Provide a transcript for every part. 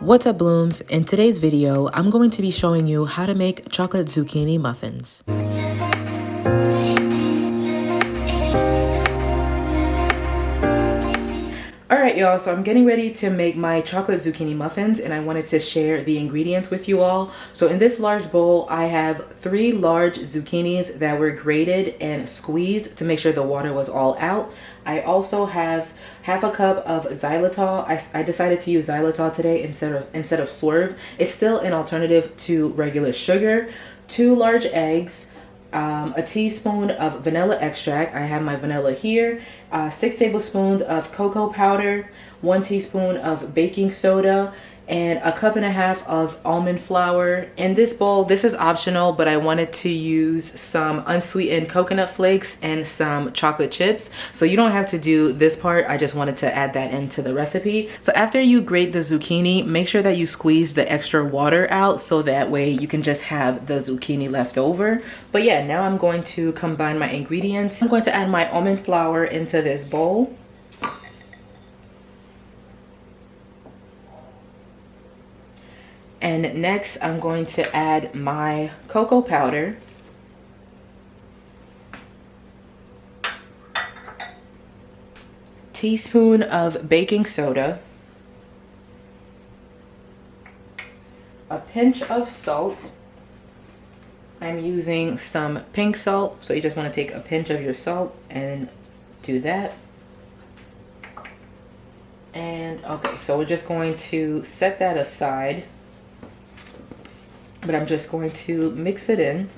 What's up, Blooms? In today's video, I'm going to be showing you how to make chocolate zucchini muffins. Alright y'all, so I'm getting ready to make my chocolate zucchini muffins and I wanted to share the ingredients with you all. So in this large bowl, I have 3 large zucchinis that were grated and squeezed to make sure the water was all out. I also have half a cup of xylitol. I decided to use xylitol today instead of Swerve. It's still an alternative to regular sugar. 2 large eggs, a teaspoon of vanilla extract. I have my vanilla here. 6 tablespoons of cocoa powder, 1 teaspoon of baking soda, and a cup and a half of almond flour. In this bowl, this is optional, but I wanted to use some unsweetened coconut flakes and some chocolate chips. So you don't have to do this part. I just wanted to add that into the recipe. So after you grate the zucchini, make sure that you squeeze the extra water out so that way you can just have the zucchini left over. But yeah, now I'm going to combine my ingredients. I'm going to add my almond flour into this bowl. And next, I'm going to add my cocoa powder. Teaspoon of baking soda. A pinch of salt. I'm using some pink salt, so you just want to take a pinch of your salt and do that. And okay, so we're just going to set that aside. But I'm just going to mix it in.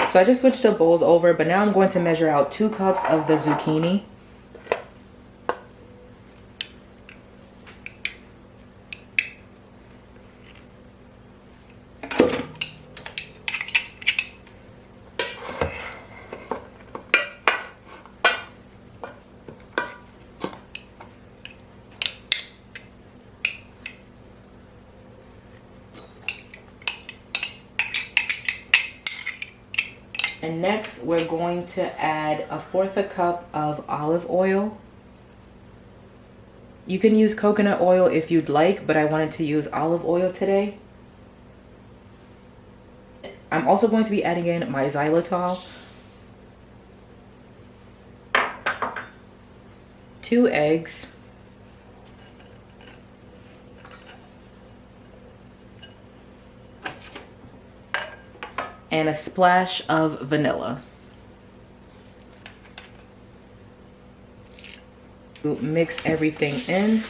So I just switched the bowls over, but now I'm going to measure out 2 cups of the zucchini. And next, we're going to add 1/4 cup of olive oil. You can use coconut oil if you'd like, but I wanted to use olive oil today. I'm also going to be adding in my xylitol. 2 eggs. And a splash of vanilla. Mix everything in.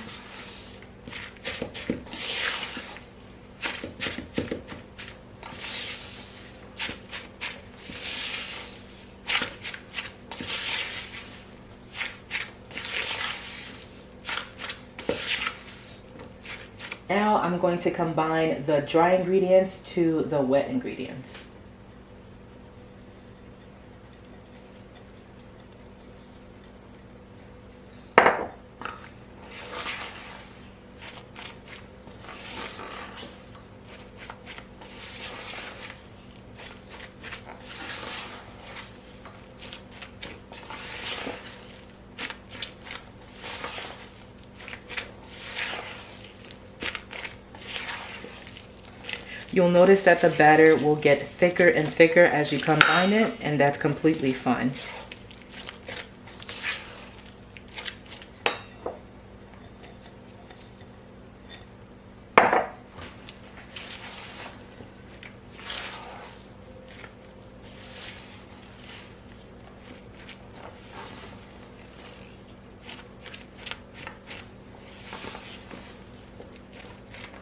Now I'm going to combine the dry ingredients to the wet ingredients. You'll notice that the batter will get thicker and thicker as you combine it, and that's completely fine.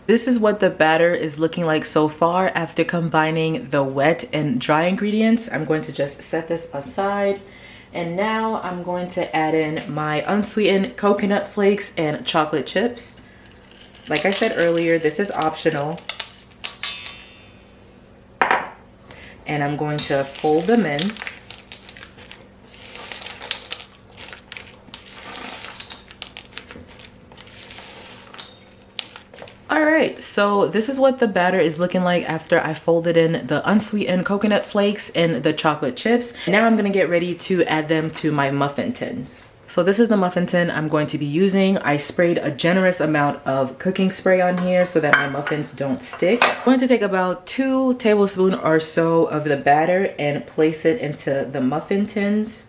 This is what the batter is looking like so far after combining the wet and dry ingredients. I'm going to just set this aside. And now I'm going to add in my unsweetened coconut flakes and chocolate chips. Like I said earlier, this is optional. And I'm going to fold them in. Alright, so this is what the batter is looking like after I folded in the unsweetened coconut flakes and the chocolate chips. Now I'm going to get ready to add them to my muffin tins. So this is the muffin tin I'm going to be using. I sprayed a generous amount of cooking spray on here so that my muffins don't stick. I'm going to take about 2 tablespoons or so of the batter and place it into the muffin tins.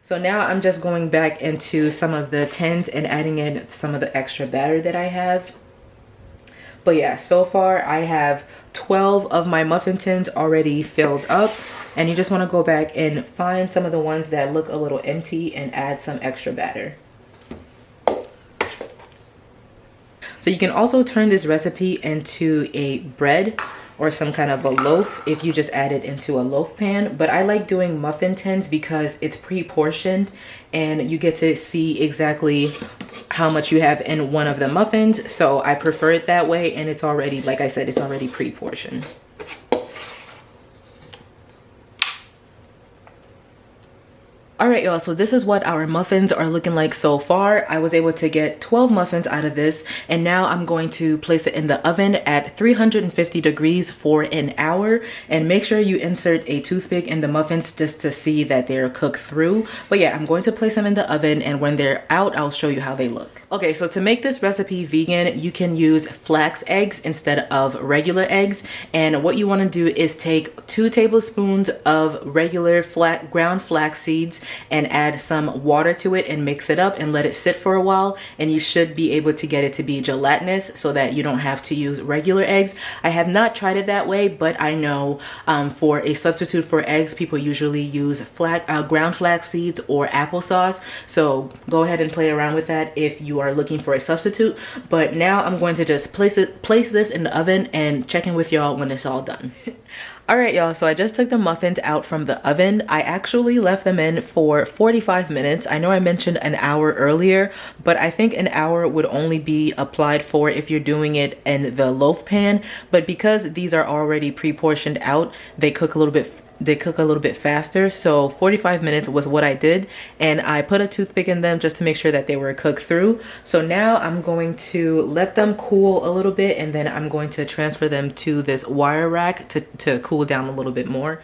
So now I'm just going back into some of the tins and adding in some of the extra batter that I have. But yeah, so far I have 12 of my muffin tins already filled up. And you just want to go back and find some of the ones that look a little empty and add some extra batter. So you can also turn this recipe into a bread or some kind of a loaf if you just add it into a loaf pan. But I like doing muffin tins because it's pre-portioned and you get to see exactly how much you have in one of the muffins. So I prefer it that way, and it's already, like I said, it's already pre-portioned. All right, y'all, so this is what our muffins are looking like so far. I was able to get 12 muffins out of this, and now I'm going to place it in the oven at 350 degrees for an hour. And make sure you insert a toothpick in the muffins just to see that they're cooked through. But yeah, I'm going to place them in the oven, and when they're out, I'll show you how they look. Okay, so to make this recipe vegan, you can use flax eggs instead of regular eggs. And what you want to do is take 2 tablespoons of regular ground flax seeds and add some water to it and mix it up and let it sit for a while, and you should be able to get it to be gelatinous so that you don't have to use regular eggs. I have not tried it that way, but I know for a substitute for eggs, people usually use ground flax seeds or applesauce. So go ahead and play around with that if you are looking for a substitute. But now I'm going to just place this in the oven and check in with y'all when it's all done. All right, y'all, so I just took the muffins out from the oven. I actually left them in for 45 minutes. I know I mentioned an hour earlier, but I think an hour would only be applied for if you're doing it in the loaf pan. But because these are already pre-portioned out, they cook a little bit faster. So 45 minutes was what I did, and I put a toothpick in them just to make sure that they were cooked through. So now I'm going to let them cool a little bit, and then I'm going to transfer them to this wire rack to cool down a little bit more.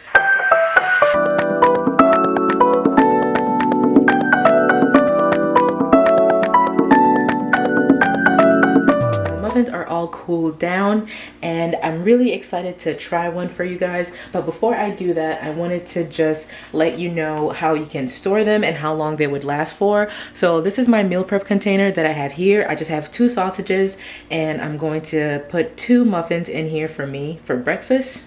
Muffins are all cooled down, and I'm really excited to try one for you guys. But before I do that, I wanted to just let you know how you can store them and how long they would last for. So this is my meal prep container that I have here. I just have 2 sausages, and I'm going to put 2 muffins in here for me for breakfast.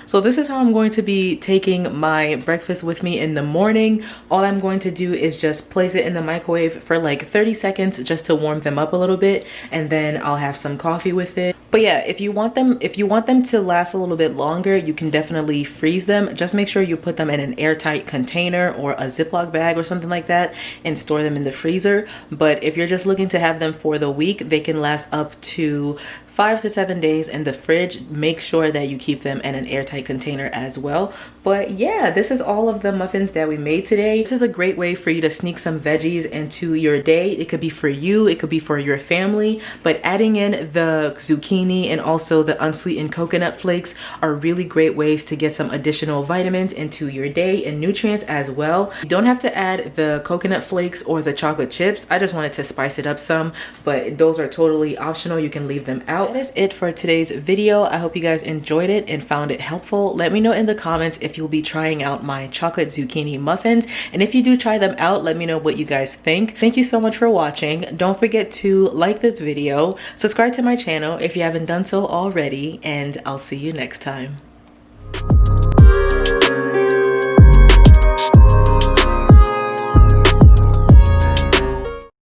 So this is how I'm going to be taking my breakfast with me in the morning. All I'm going to do is just place it in the microwave for like 30 seconds just to warm them up a little bit, and then I'll have some coffee with it. But yeah, if you want them to last a little bit longer, you can definitely freeze them. Just make sure you put them in an airtight container or a Ziploc bag or something like that and store them in the freezer. But if you're just looking to have them for the week, they can last up to 5 to 7 days in the fridge. Make sure that you keep them in an airtight container as well. But yeah, this is all of the muffins that we made today. This is a great way for you to sneak some veggies into your day. It could be for you, it could be for your family, but adding in the zucchini and also the unsweetened coconut flakes are really great ways to get some additional vitamins into your day and nutrients as well. You don't have to add the coconut flakes or the chocolate chips. I just wanted to spice it up some, but those are totally optional. You can leave them out. That is it for today's video. I hope you guys enjoyed it and found it helpful. Let me know in the comments if you'll be trying out my chocolate zucchini muffins, and if you do try them out, let me know what you guys think. Thank you so much for watching. Don't forget to like this video, subscribe to my channel if you haven't done so already, and I'll see you next time.